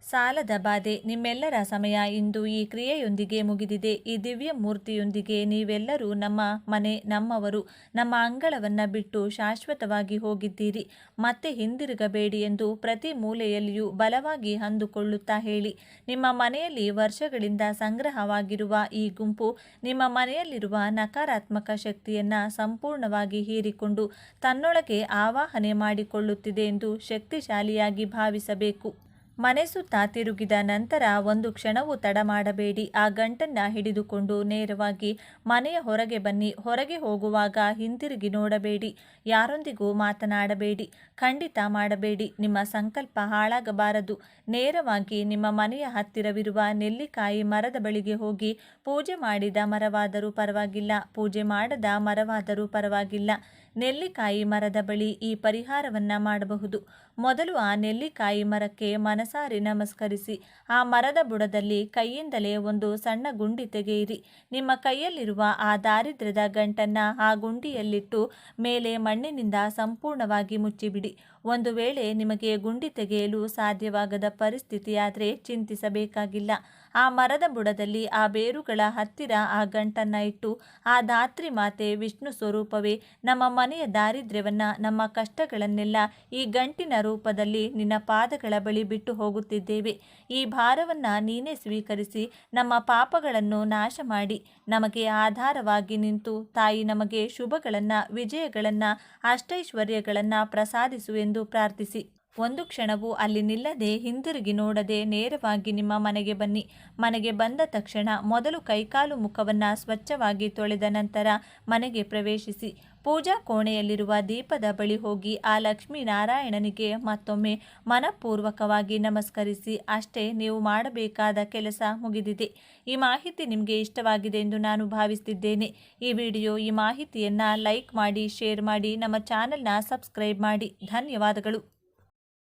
ಸಾಲದ ಬಾಧೆ, ನಿಮ್ಮೆಲ್ಲರ ಸಮಯ ಇಂದು ಈ ಕ್ರಿಯೆಯೊಂದಿಗೆ ಮುಗಿದಿದೆ. ಈ ದಿವ್ಯ ಮೂರ್ತಿಯೊಂದಿಗೆ ನೀವೆಲ್ಲರೂ ನಮ್ಮ ಮನೆ, ನಮ್ಮವರು, ನಮ್ಮ ಅಂಗಳವನ್ನು ಬಿಟ್ಟು ಶಾಶ್ವತವಾಗಿ ಹೋಗಿದ್ದೀರಿ. ಮತ್ತೆ ಹಿಂದಿರುಗಬೇಡಿ ಎಂದು ಪ್ರತಿ ಮೂಲೆಯಲ್ಲಿಯೂ ಬಲವಾಗಿ ಅಂದುಕೊಳ್ಳುತ್ತಾ ಹೇಳಿ. ನಿಮ್ಮ ಮನೆಯಲ್ಲಿ ವರ್ಷಗಳಿಂದ ಸಂಗ್ರಹವಾಗಿರುವ ಈ ಗುಂಪು ನಿಮ್ಮ ಮನೆಯಲ್ಲಿರುವ ನಕಾರಾತ್ಮಕ ಶಕ್ತಿಯನ್ನು ಸಂಪೂರ್ಣವಾಗಿ ಹೀರಿಕೊಂಡು ತನ್ನೊಳಗೆ ಆವಾಹನೆ ಮಾಡಿಕೊಳ್ಳುತ್ತಿದೆ ಎಂದು ಶಕ್ತಿಶಾಲಿಯಾಗಿ ಭಾವಿಸಬೇಕು. ಮನೆ ಸುತ್ತ ತಿರುಗಿದ ನಂತರ ಒಂದು ಕ್ಷಣವೂ ತಡ ಮಾಡಬೇಡಿ. ಆ ಗಂಟನ್ನು ಹಿಡಿದುಕೊಂಡು ನೇರವಾಗಿ ಮನೆಯ ಹೊರಗೆ ಬನ್ನಿ. ಹೊರಗೆ ಹೋಗುವಾಗ ಹಿಂತಿರುಗಿ ನೋಡಬೇಡಿ. ಯಾರೊಂದಿಗೂ ಮಾತನಾಡಬೇಡಿ. ಖಂಡಿತ ಮಾಡಬೇಡಿ. ನಿಮ್ಮ ಸಂಕಲ್ಪ ಹಾಳಾಗಬಾರದು. ನೇರವಾಗಿ ನಿಮ್ಮ ಮನೆಯ ಹತ್ತಿರವಿರುವ ನೆಲ್ಲಿಕಾಯಿ ಮರದ ಬಳಿಗೆ ಹೋಗಿ ಪೂಜೆ ಮಾಡಿದ ಮರವಾದರೂ ಪರವಾಗಿಲ್ಲ, ಪೂಜೆ ಮಾಡದ ಮರವಾದರೂ ಪರವಾಗಿಲ್ಲ, ನೆಲ್ಲಿಕಾಯಿ ಮರದ ಬಳಿ ಈ ಪರಿಹಾರವನ್ನು ಮಾಡಬಹುದು. ಮೊದಲು ಆ ನೆಲ್ಲಿಕಾಯಿ ಮರಕ್ಕೆ ಮನಸಾರಿ ನಮಸ್ಕರಿಸಿ ಆ ಮರದ ಬುಡದಲ್ಲಿ ಕೈಯಿಂದಲೇ ಒಂದು ಸಣ್ಣ ಗುಂಡಿ ತೆಗೆಯಿರಿ. ನಿಮ್ಮ ಕೈಯಲ್ಲಿರುವ ಆ ದಾರಿದ್ರ್ಯದ ಗಂಟನ್ನು ಆ ಗುಂಡಿಯಲ್ಲಿಟ್ಟು ಮೇಲೆ ಮಣ್ಣಿನಿಂದ ಸಂಪೂರ್ಣವಾಗಿ ಮುಚ್ಚಿಬಿಡಿ. ಒಂದು ವೇಳೆ ನಿಮಗೆ ಗುಂಡಿ ತೆಗೆಯಲು ಸಾಧ್ಯವಾಗದ ಪರಿಸ್ಥಿತಿಯಾದರೆ ಚಿಂತಿಸಬೇಕಾಗಿಲ್ಲ. ಆ ಮರದ ಬುಡದಲ್ಲಿ ಆ ಬೇರುಗಳ ಹತ್ತಿರ ಆ ಗಂಟನ್ನು ಇಟ್ಟು, ಆ ಧಾತ್ರಿ ಮಾತೆ, ವಿಷ್ಣು ಸ್ವರೂಪವೇ, ನಮ್ಮ ಮನೆಯ ದಾರಿದ್ರ್ಯವನ್ನು, ನಮ್ಮ ಕಷ್ಟಗಳನ್ನೆಲ್ಲ ಈ ಗಂಟಿನ ರೂಪದಲ್ಲಿ ನಿನ್ನ ಪಾದಗಳ ಬಳಿ ಬಿಟ್ಟು ಹೋಗುತ್ತಿದ್ದೇವೆ. ಈ ಭಾರವನ್ನು ನೀನೇ ಸ್ವೀಕರಿಸಿ ನಮ್ಮ ಪಾಪಗಳನ್ನು ನಾಶ ಮಾಡಿ ನಮಗೆ ಆಧಾರವಾಗಿ ನಿಂತು ತಾಯಿ ನಮಗೆ ಶುಭಗಳನ್ನು, ವಿಜಯಗಳನ್ನು, ಅಷ್ಟೈಶ್ವರ್ಯಗಳನ್ನು ಪ್ರಸಾದಿಸು ಎಂದು ಪ್ರಾರ್ಥಿಸಿ. ಒಂದು ಕ್ಷಣವೂ ಅಲ್ಲಿ ನಿಲ್ಲದೆ ಹಿಂದಿರುಗಿ ನೋಡದೆ ನೇರವಾಗಿ ನಿಮ್ಮ ಮನೆಗೆ ಬನ್ನಿ. ಮನೆಗೆ ಬಂದ ತಕ್ಷಣ ಮೊದಲು ಕೈಕಾಲು ಮುಖವನ್ನು ಸ್ವಚ್ಛವಾಗಿ ತೊಳೆದ ನಂತರ ಮನೆಗೆ ಪ್ರವೇಶಿಸಿ. ಪೂಜಾ ಕೋಣೆಯಲ್ಲಿರುವ ದೀಪದ ಬಳಿ ಹೋಗಿ ಆ ಲಕ್ಷ್ಮೀನಾರಾಯಣನಿಗೆ ಮತ್ತೊಮ್ಮೆ ಮನಪೂರ್ವಕವಾಗಿ ನಮಸ್ಕರಿಸಿ. ಅಷ್ಟೇ, ನೀವು ಮಾಡಬೇಕಾದ ಕೆಲಸ ಮುಗಿದಿದೆ. ಈ ಮಾಹಿತಿ ನಿಮಗೆ ಇಷ್ಟವಾಗಿದೆ ಎಂದು ನಾನು ಭಾವಿಸುತ್ತಿದ್ದೇನೆ. ಈ ಮಾಹಿತಿಯನ್ನು ಲೈಕ್ ಮಾಡಿ, ಶೇರ್ ಮಾಡಿ, ನಮ್ಮ ಚಾನೆಲ್ನ ಸಬ್ಸ್ಕ್ರೈಬ್ ಮಾಡಿ. ಧನ್ಯವಾದಗಳು.